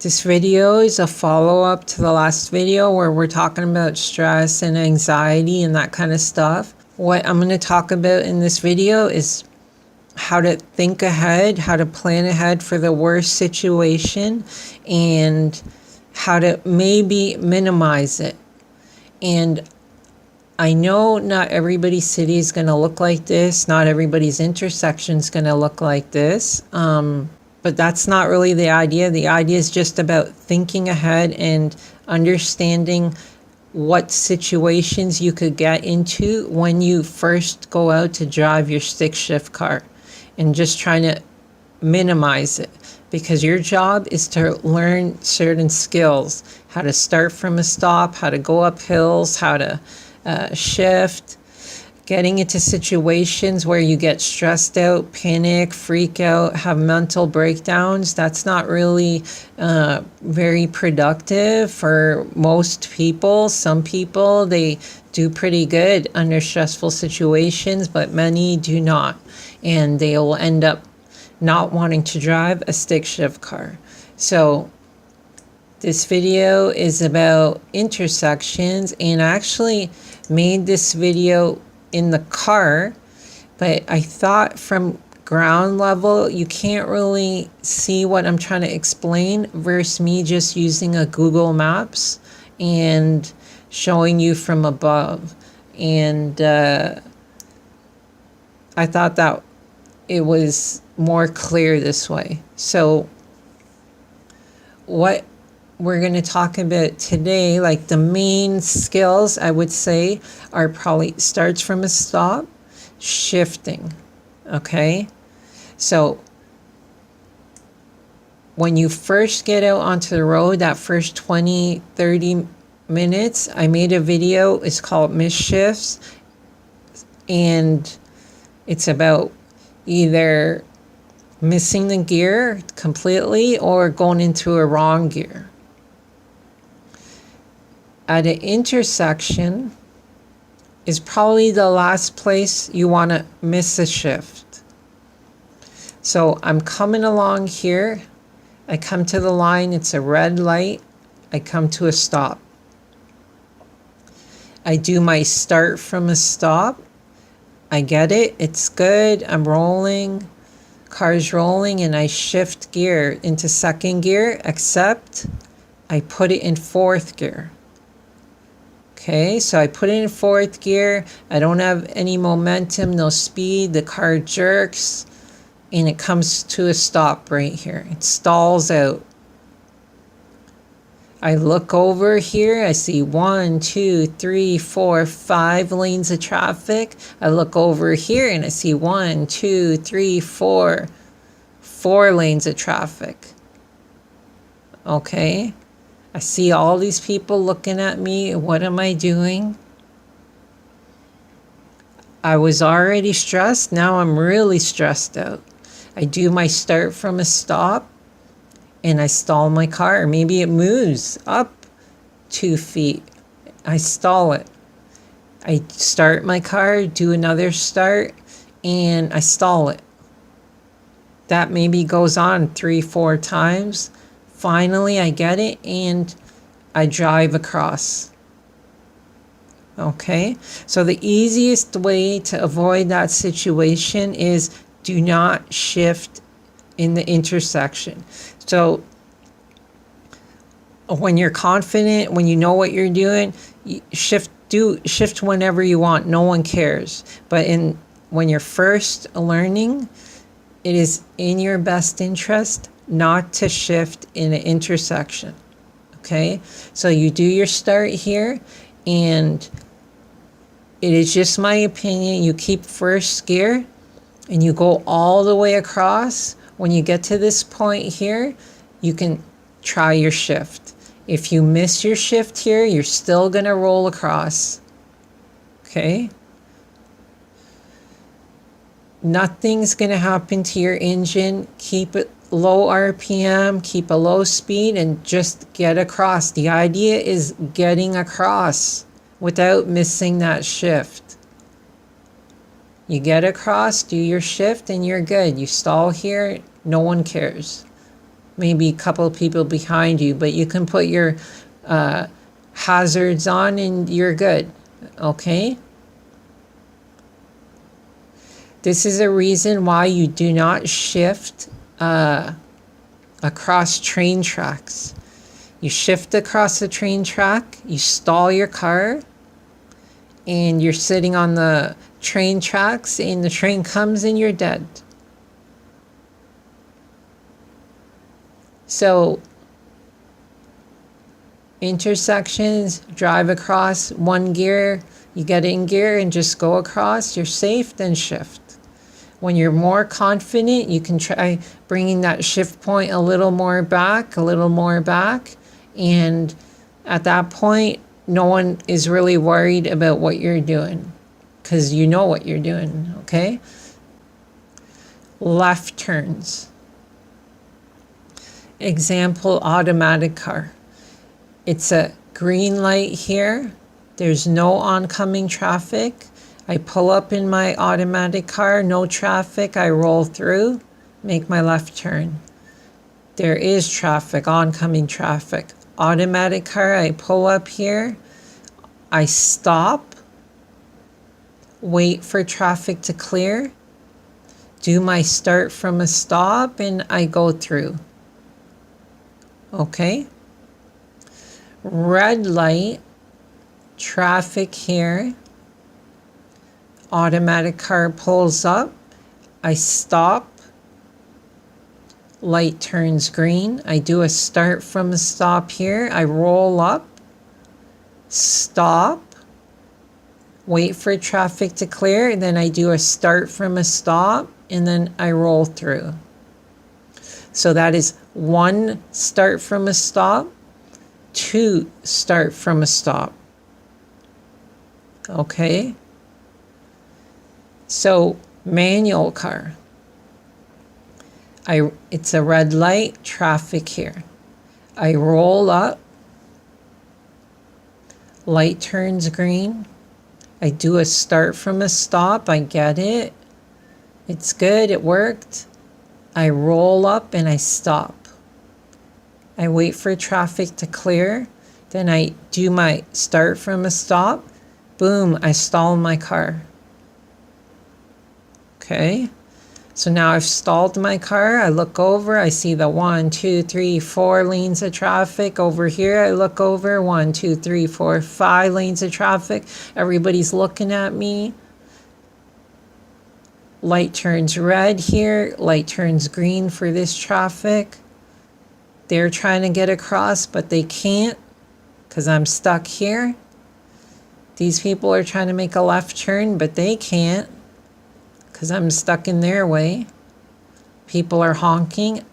This video is a follow-up to the last video where we're talking about stress and anxiety and that kind of stuff. What I'm going to talk about in this video is how to think ahead, how to plan ahead for the worst situation, and how to maybe minimize it. And I know not everybody's city is going to look like this. Not everybody's intersection is going to look like this. But that's not really the idea. The idea is just about thinking ahead and understanding what situations you could get into when you first go out to drive your stick shift car, and just trying to minimize it, because your job is to learn certain skills, how to start from a stop, how to go up hills, how to shift. Getting into situations where you get stressed out, panic, freak out, have mental breakdowns, that's not really very productive for most people. Some people, they do pretty good under stressful situations, but many do not. And they will end up not wanting to drive a stick shift car. So this video is about intersections, and I actually made this video in the car, but I thought from ground level you can't really see what I'm trying to explain versus me just using a Google Maps and showing you from above. And I thought that it was more clear this way. So what we're going to talk about today, like the main skills I would say, are probably starts from a stop, shifting. Okay, so when you first get out onto the road, that first 20-30 minutes, I made a video, it's called Mischief, and it's about either missing the gear completely or going into a wrong gear. At an intersection is probably the last place you want to miss a shift. So I'm coming along here. I come to the line. It's a red light. I come to a stop. I do my start from a stop. I get it. It's good. I'm rolling. Car's rolling, and I shift gear into second gear, except I put it in fourth gear. Okay, so I put it in fourth gear. I don't have any momentum, no speed. The car jerks, and it comes to a stop right here. It stalls out. I look over here. I see 1, 2, 3, 4, 5 lanes of traffic. I look over here, and I see 1, 2, 3, 4 lanes of traffic. Okay. I see all these people looking at me. What am I doing? I was already stressed. Now I'm really stressed out. I do my start from a stop, and I stall my car. Maybe it moves up 2 feet. I stall it. I start my car, do another start, and I stall it. That maybe goes on 3-4 times. Finally, I get it, and I drive across. Okay, so the easiest way to avoid that situation is do not shift in the intersection. So when you're confident, when you know what you're doing, shift whenever you want. No one cares. But when you're first learning, it is in your best interest not to shift in an intersection. Okay, so you do your start here, and it is just my opinion. You keep first gear and you go all the way across. When you get to this point here, you can try your shift. If you miss your shift here, you're still gonna roll across. Okay, nothing's gonna happen to your engine. Keep it low RPM, keep a low speed, and just get across. The idea is getting across without missing that shift. You get across, do your shift, and you're good. You stall here, no one cares. maybe a couple of people behind you, but you can put your hazards on and you're good, okay? This is a reason why you do not shift across train tracks. You shift across the train track, you stall your car, and you're sitting on the train tracks, and the train comes and you're dead. So, intersections, drive across one gear, you get in gear and just go across, you're safe, then shift. When you're more confident, you can try bringing that shift point a little more back, and at that point, no one is really worried about what you're doing because you know what you're doing, okay? Left turns. Example, automatic car. It's a green light here. There's no oncoming traffic. I pull up in my automatic car, no traffic. I roll through, make my left turn. There is traffic, oncoming traffic. Automatic car, I pull up here. I stop, wait for traffic to clear, do my start from a stop, and I go through. Okay? Red light, traffic here. Automatic car pulls up. I stop. Light turns green. I do a start from a stop here. I roll up. Stop. Wait for traffic to clear. And then I do a start from a stop. And then I roll through. So that is 1 start from a stop. 2 start from a stop. Okay? So, manual car. It's a red light, traffic here. I roll up. Light turns green. I do a start from a stop. I get it. It's good. It worked. I roll up and I stop. I wait for traffic to clear. Then I do my start from a stop. Boom, I stall my car. Okay. So now I've stalled my car. I look over. I see the 1, 2, 3, 4 lanes of traffic. Over here, I look over. 1, 2, 3, 4, 5 lanes of traffic. Everybody's looking at me. Light turns red here. Light turns green for this traffic. They're trying to get across, but they can't because I'm stuck here. These people are trying to make a left turn, but they can't because I'm stuck in their way. People are honking.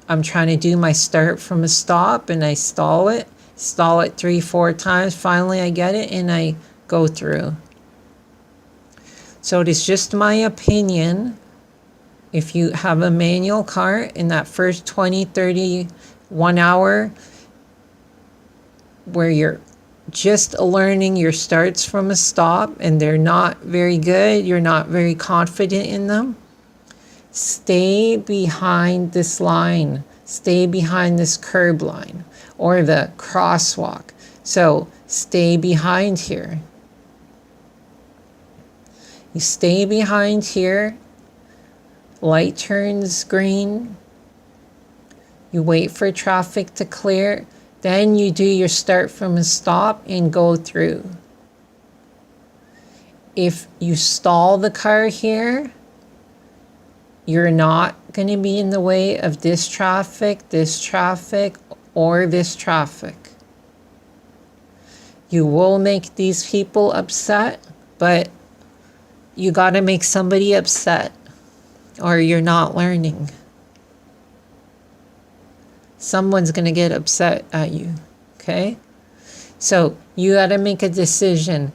I'm trying to do my start from a stop and I stall it 3, 4 times. Finally, I get it and I go through. So it is just my opinion. If you have a manual car in that first 20, 30, 1 hour where you're just learning your starts from a stop and they're not very good, you're not very confident in them, stay behind this line, stay behind this curb line or the crosswalk. So stay behind here. You stay behind here. Light turns green. You wait for traffic to clear. Then you do your start from a stop and go through. If you stall the car here, you're not going to be in the way of this traffic, or this traffic. You will make these people upset, but you got to make somebody upset or you're not learning. Someone's going to get upset at you, okay? So you got to make a decision.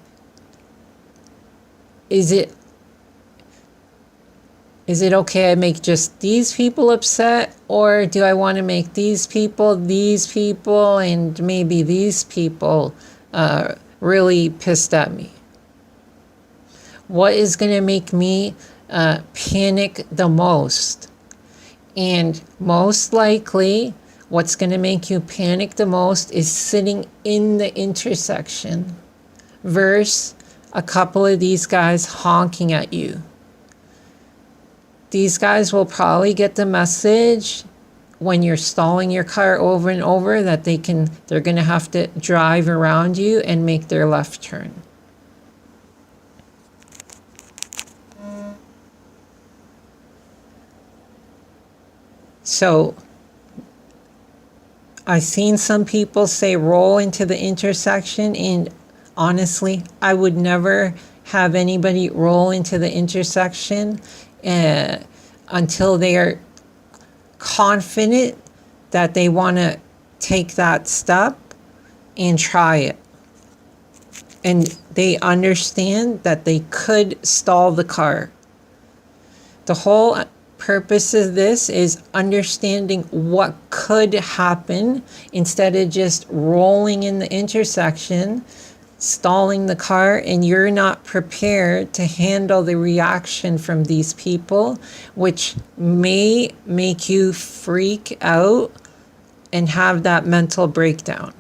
Is it okay I make just these people upset, or do I want to make these people, and maybe these people really pissed at me? What is going to make me panic the most? And most likely, what's going to make you panic the most is sitting in the intersection versus a couple of these guys honking at you. These guys will probably get the message when you're stalling your car over and over that they're going to have to drive around you and make their left turn. So I've seen some people say roll into the intersection, and honestly, I would never have anybody roll into the intersection until they are confident that they want to take that step and try it. And they understand that they could stall the car. The whole purpose of this is understanding what could happen instead of just rolling in the intersection, stalling the car, and you're not prepared to handle the reaction from these people, which may make you freak out and have that mental breakdown,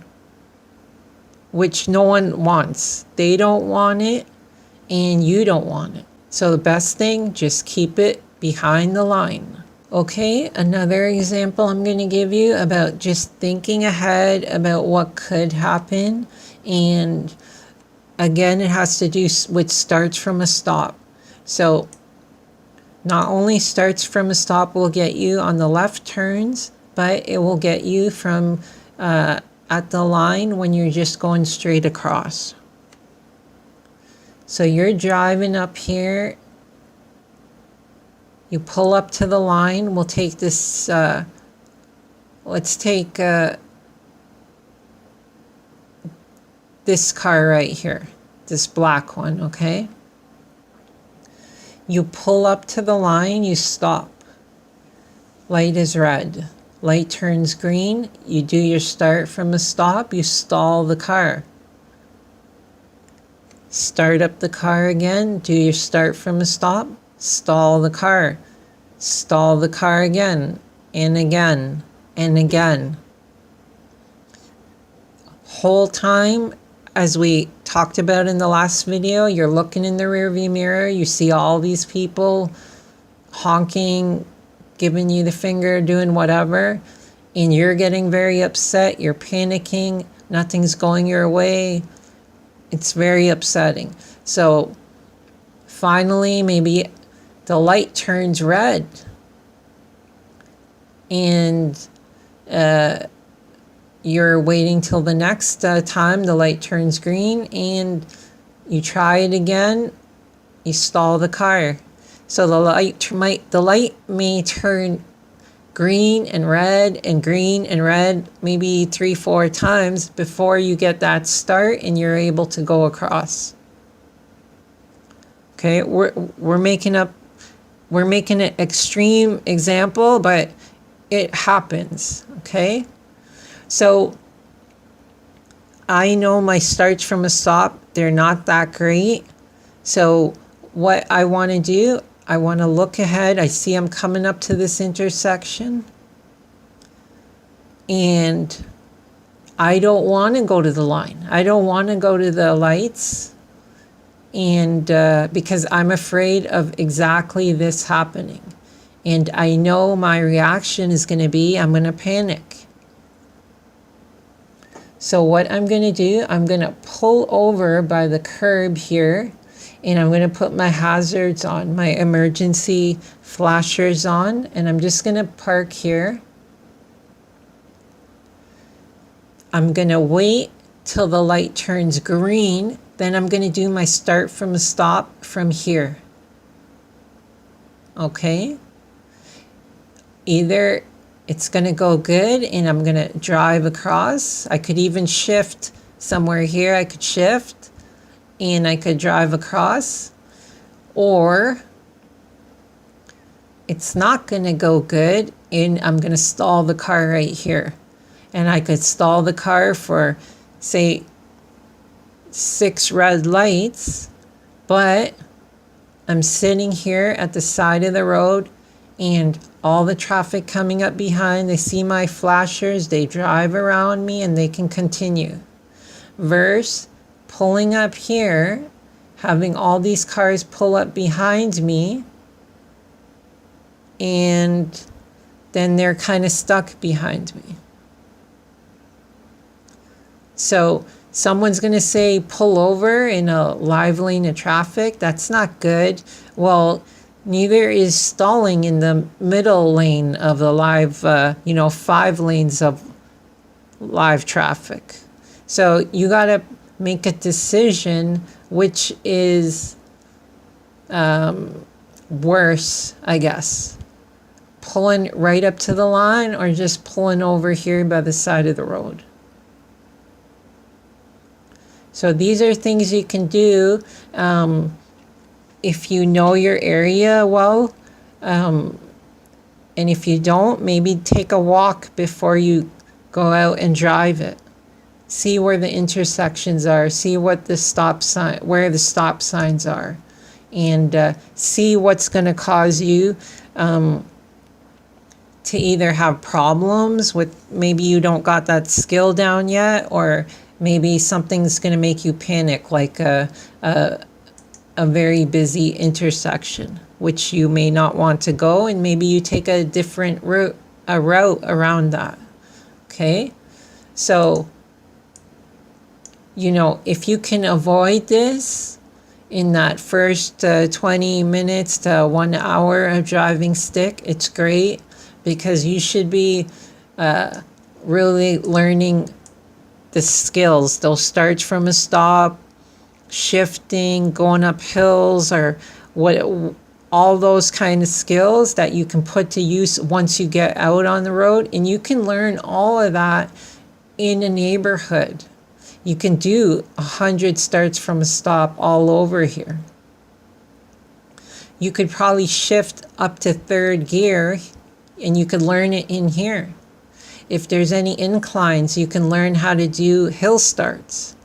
which no one wants. They don't want it, and you don't want it. So the best thing, just keep it behind the line. Okay, another example I'm going to give you about just thinking ahead about what could happen. And again, it has to do with starts from a stop. So not only starts from a stop will get you on the left turns, but it will get you from at the line when you're just going straight across. So you're driving up here. You pull up to the line. We'll take this, let's take this car right here, this black one, okay? You pull up to the line, you stop. Light is red. Light turns green. You do your start from a stop, you stall the car. Start up the car again, do your start from a stop, stall the car. Stall the car again, and again, and again. Whole time, as we talked about in the last video, you're looking in the rearview mirror, you see all these people honking, giving you the finger, doing whatever, and you're getting very upset, you're panicking, nothing's going your way. It's very upsetting. So finally, maybe the light turns red, and you're waiting till the next time the light turns green, and you try it again, you stall the car. So the light may turn green and red and green and red maybe 3-4 times before you get that start and you're able to go across. Okay, we're making an extreme example, but it happens. Okay, so I know my starts from a stop, they're not that great. So what I want to do, I want to look ahead. I see I'm coming up to this intersection, and I don't want to go to the line. I don't want to go to the lights, and because I'm afraid of exactly this happening. And I know my reaction is going to be, I'm going to panic. So what I'm going to do, I'm going to pull over by the curb here, and I'm going to put my hazards on, my emergency flashers on, and I'm just going to park here. I'm going to wait till the light turns green, then I'm going to do my start from a stop from here. Okay? Either it's going to go good and I'm going to drive across. I could even shift somewhere here. I could shift and I could drive across. Or it's not going to go good and I'm going to stall the car right here. And I could stall the car for, say, 6 red lights, but I'm sitting here at the side of the road and all the traffic coming up behind, they see my flashers, they drive around me and they can continue. Versus pulling up here, having all these cars pull up behind me, and then they're kind of stuck behind me. So someone's going to say pull over in a live lane of traffic. That's not good. Well, neither is stalling in the middle lane of the live, 5 lanes of live traffic. So you got to make a decision which is worse, I guess. Pulling right up to the line or just pulling over here by the side of the road. So these are things you can do if you know your area well. And if you don't, maybe take a walk before you go out and drive it. See where the intersections are. See what the stop sign, where the stop signs are, and see what's going to cause you to either have problems with, maybe you don't got that skill down yet, or maybe something's going to make you panic, like a very busy intersection, which you may not want to go, and maybe you take a different route around that. Okay, so if you can avoid this in that first 20 minutes to 1 hour of driving stick, it's great, because you should be really learning the skills. They'll start from a stop, shifting, going up hills, or all those kind of skills that you can put to use once you get out on the road. And you can learn all of that in a neighborhood. You can do 100 starts from a stop all over here. You could probably shift up to 3rd gear, and you could learn it in here. If there's any inclines, you can learn how to do hill starts.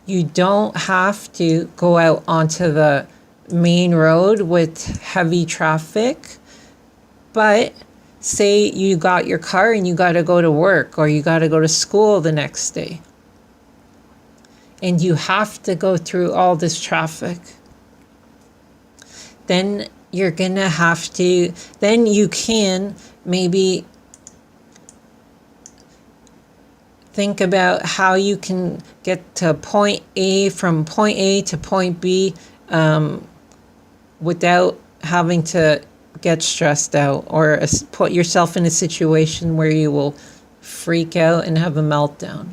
You don't have to go out onto the main road with heavy traffic, but say you got your car and you got to go to work, or you got to go to school the next day, and you have to go through all this traffic, then you're gonna have to, then you can maybe think about how you can get to point A, from point A to point B, without having to get stressed out or put yourself in a situation where you will freak out and have a meltdown.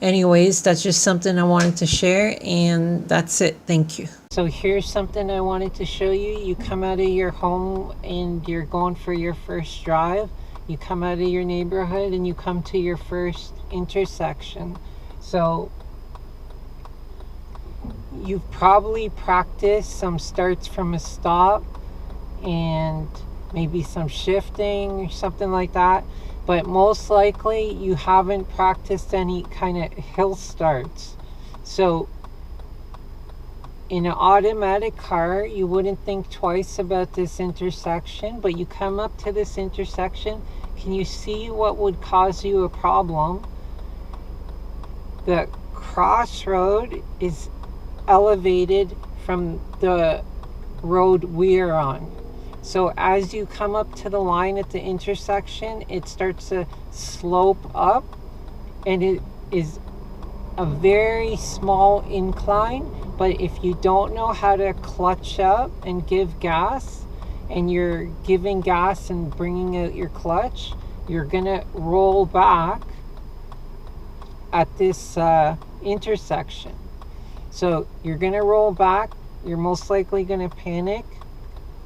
Anyways, that's just something I wanted to share, and that's it. Thank you. So here's something I wanted to show you. You come out of your home and you're going for your first drive. You come out of your neighborhood and you come to your first intersection. So you've probably practiced some starts from a stop and maybe some shifting or something like that, but most likely you haven't practiced any kind of hill starts. So in an automatic car, you wouldn't think twice about this intersection, but you come up to this intersection. Can you see what would cause you a problem? The crossroad is elevated from the road we're on. So as you come up to the line at the intersection, it starts to slope up, and it is a very small incline. But if you don't know how to clutch up and give gas, and you're giving gas and bringing out your clutch, you're gonna roll back at this intersection. So you're gonna roll back, you're most likely gonna panic.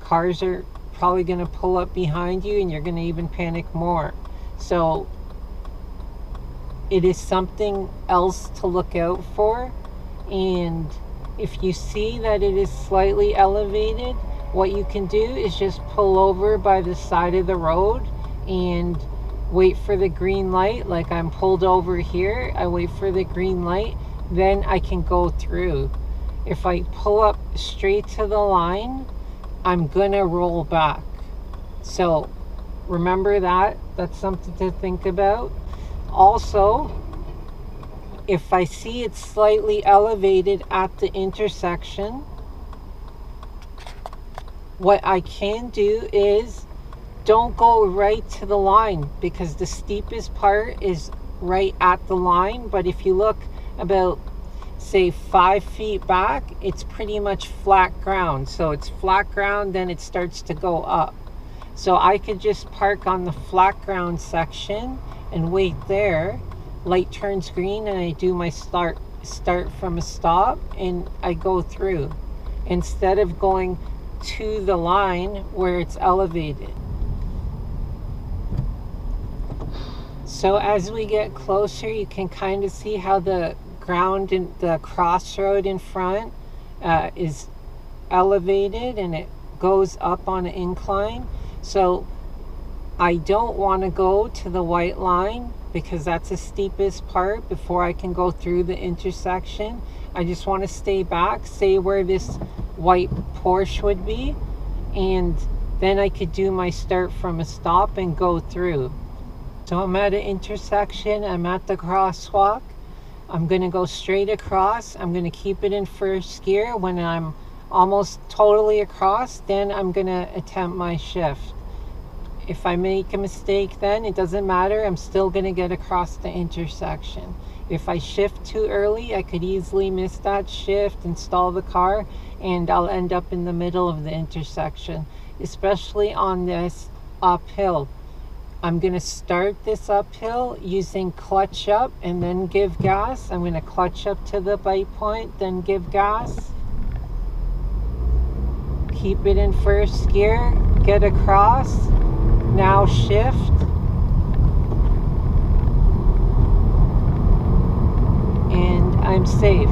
Cars are probably going to pull up behind you, and you're going to even panic more. So it is something else to look out for. And if you see that it is slightly elevated, what you can do is just pull over by the side of the road and wait for the green light. Like I'm pulled over here, I wait for the green light, then I can go through. If I pull up straight to the line, I'm gonna roll back. So remember that. That's something to think about. Also, if I see it's slightly elevated at the intersection, what I can do is don't go right to the line, because the steepest part is right at the line. But if you look about, say, 5 feet back, it's pretty much flat ground. So it's flat ground, then it starts to go up. So I could just park on the flat ground section and wait there. Light turns green and I do my start from a stop and I go through, instead of going to the line where it's elevated. So as we get closer, you can kind of see how the ground in the crossroad in front is elevated and it goes up on an incline. So I don't want to go to the white line, because that's the steepest part before I can go through the intersection. I just want to stay back, say where this white Porsche would be, and then I could do my start from a stop and go through. So I'm at an intersection, I'm at the crosswalk. I'm going to go straight across. I'm going to keep it in first gear. When I'm almost totally across, then I'm going to attempt my shift. If I make a mistake, then it doesn't matter. I'm still going to get across the intersection. If I shift too early, I could easily miss that shift and stall the car, and I'll end up in the middle of the intersection, especially on this uphill. I'm going to start this uphill using clutch up and then give gas. I'm going to clutch up to the bite point, then give gas. Keep it in first gear, get across. Now shift. And I'm safe.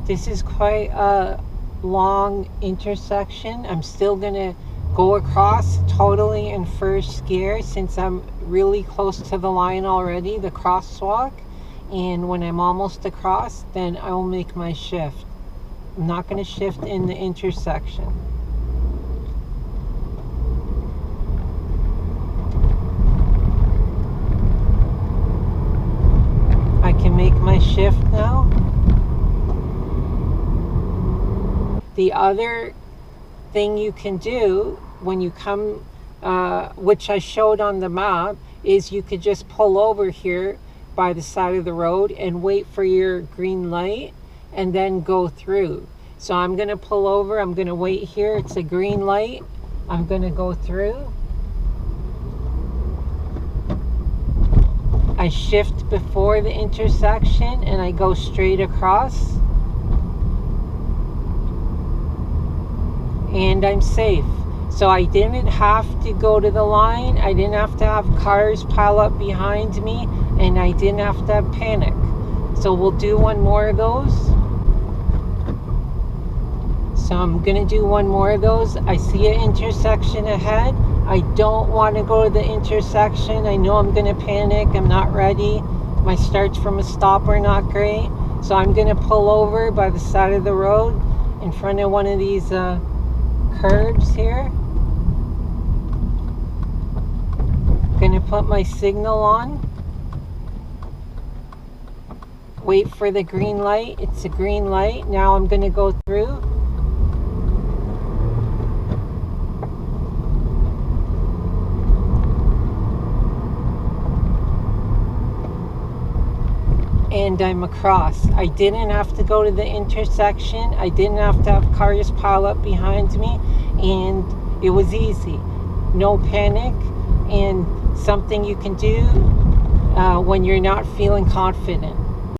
This is quite a long intersection. I'm still going to go across totally in first gear, since I'm really close to the line already, the crosswalk. And when I'm almost across, then I will make my shift. I'm not going to shift in the intersection. I can make my shift now. The other thing you can do when you come, which I showed on the map, is you could just pull over here by the side of the road and wait for your green light and then go through. So I'm going to pull over, I'm going to wait here, it's a green light, I'm going to go through. I shift before the intersection and I go straight across. And I'm safe. So I didn't have to go to the line, I didn't have to have cars pile up behind me, and I didn't have to have panic. So we'll do one more of those. So I'm gonna do one more of those. I see an intersection ahead. I don't want to go to the intersection. I know I'm gonna panic, I'm not ready. My starts from a stop are not great. So I'm gonna pull over by the side of the road in front of one of these curbs here. Gonna put my signal on. Wait for the green light. It's a green light. Now I'm gonna go through. And I'm across. I didn't have to go to the intersection. I didn't have to have cars pile up behind me, and it was easy. No panic, and something you can do when you're not feeling confident.